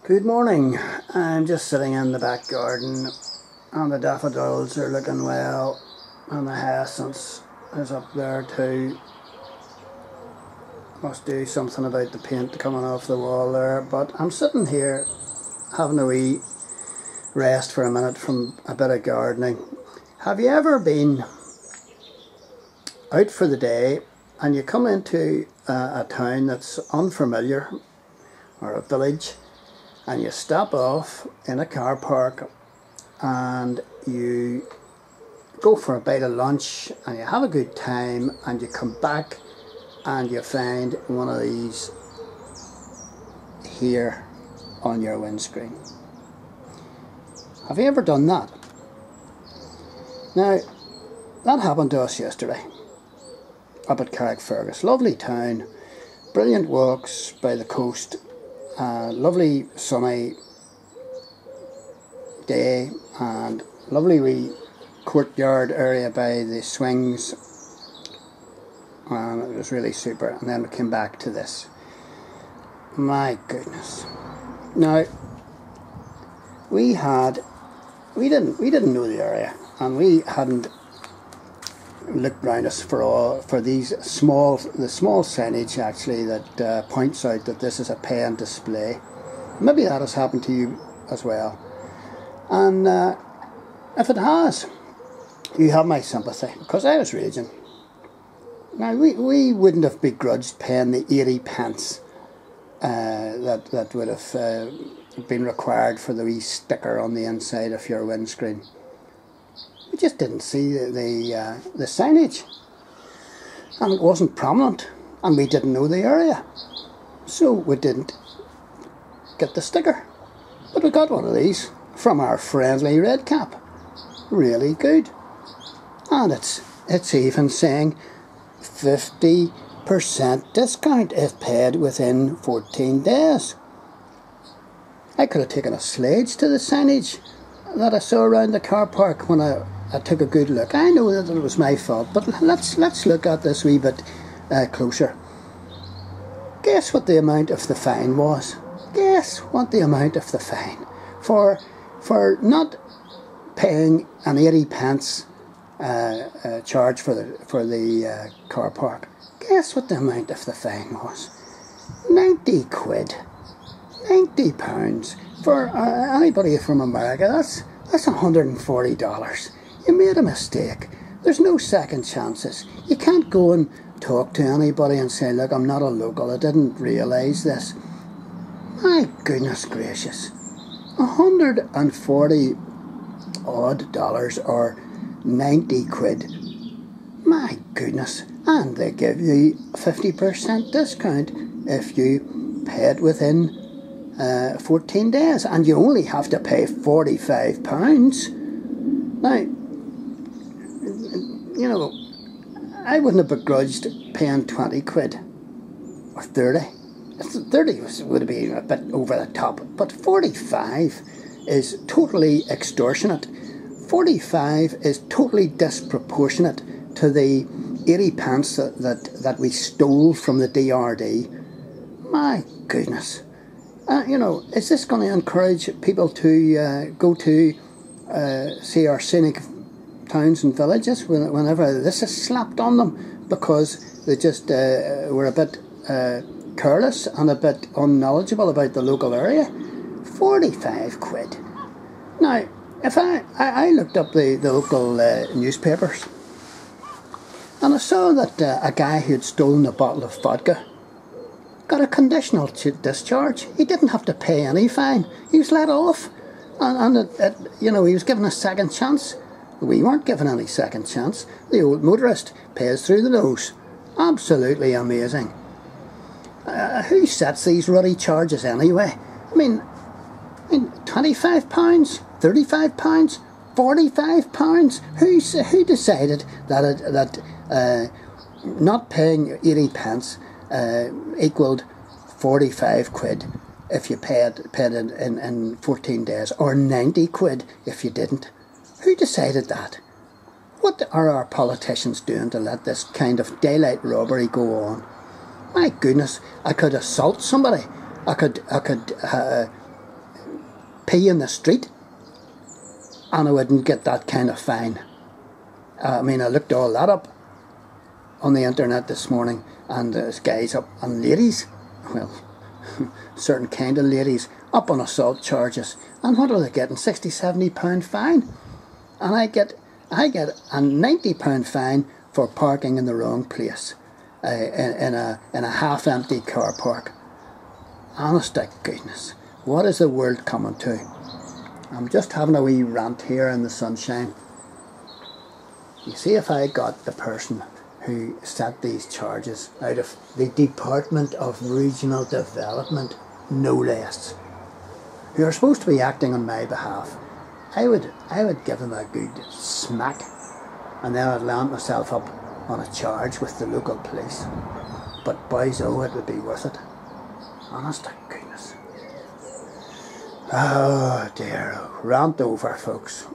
Good morning. I'm just sitting in the back garden and the daffodils are looking well and the hyacinths is up there too. Must do something about the paint coming off the wall there, but I'm sitting here having a wee rest for a minute from a bit of gardening. Have you ever been out for the day and you come into a town that's unfamiliar or a village, and you stop off in a car park and you go for a bite of lunch and you have a good time, and you come back and you find one of these here on your windscreen? Have you ever done that? Now, that happened to us yesterday up at Carrickfergus. Lovely town, brilliant walks by the coast, lovely sunny day and lovely wee courtyard area by the swings, and it was really super. And then we came back to this. My goodness. Now, we didn't know the area, and we hadn't looked around us for these the small signage actually that points out that this is a pay and display. Maybe that has happened to you as well, and if it has, you have my sympathy, because I was raging. Now we wouldn't have begrudged paying the 80 pence that would have been required for the wee sticker on the inside of your windscreen. We just didn't see the signage, and it wasn't prominent, and we didn't know the area, so we didn't get the sticker. But we got one of these from our friendly Redcap. Really good, and it's even saying 50% discount if paid within 14 days. I could have taken a sledge to the signage that I saw around the car park when I took a good look. I know that it was my fault, but let's look at this wee bit closer. Guess what the amount of the fine was? Guess what the amount of the fine for not paying an 80 pence charge for the car park. Guess what the amount of the fine was? 90 quid. 90 pounds for anybody from America. That's $140. You made a mistake. There's no second chances. You can't go and talk to anybody and say, look, I'm not a local, I didn't realise this. My goodness gracious. $140 odd or 90 quid. My goodness. And they give you 50% discount if you pay it within 14 days, and you only have to pay £45. Now, you know, I wouldn't have begrudged paying 20 quid or 30. 30 would have been a bit over the top, but 45 is totally extortionate. 45 is totally disproportionate to the 80 pence that we stole from the DRD. My goodness. You know, is this going to encourage people to go to see our scenic towns and villages whenever this is slapped on them because they just were a bit careless and a bit unknowledgeable about the local area? 45 quid. Now, if I looked up the local newspapers, and I saw that a guy who had stolen a bottle of vodka got a conditional discharge. He didn't have to pay any fine. He was let off, and you know, he was given a second chance. We weren't given any second chance. The old motorist pays through the nose. Absolutely amazing. Who sets these ruddy charges anyway? I mean, £25, £35, £45. Who decided that not paying 80 pence equaled 45 quid if you paid it in 14 days, or 90 quid if you didn't? Who decided that? What are our politicians doing to let this kind of daylight robbery go on? My goodness, I could assault somebody. I could pee in the street and I wouldn't get that kind of fine. I mean, I looked all that up on the internet this morning, and there's guys up, and ladies, well, certain kind of ladies, up on assault charges, and what are they getting? £60–70 fine, and I get a £90 fine for parking in the wrong place, in a half-empty car park. Honest to goodness, what is the world coming to? I'm just having a wee rant here in the sunshine. You see, if I got the person who set these charges out of the Department of Regional Development, no less, who are supposed to be acting on my behalf, I would give them a good smack, and then I'd land myself up on a charge with the local police. But boys, oh, it would be worth it. Honest to goodness. Oh dear, oh. Rant over, folks.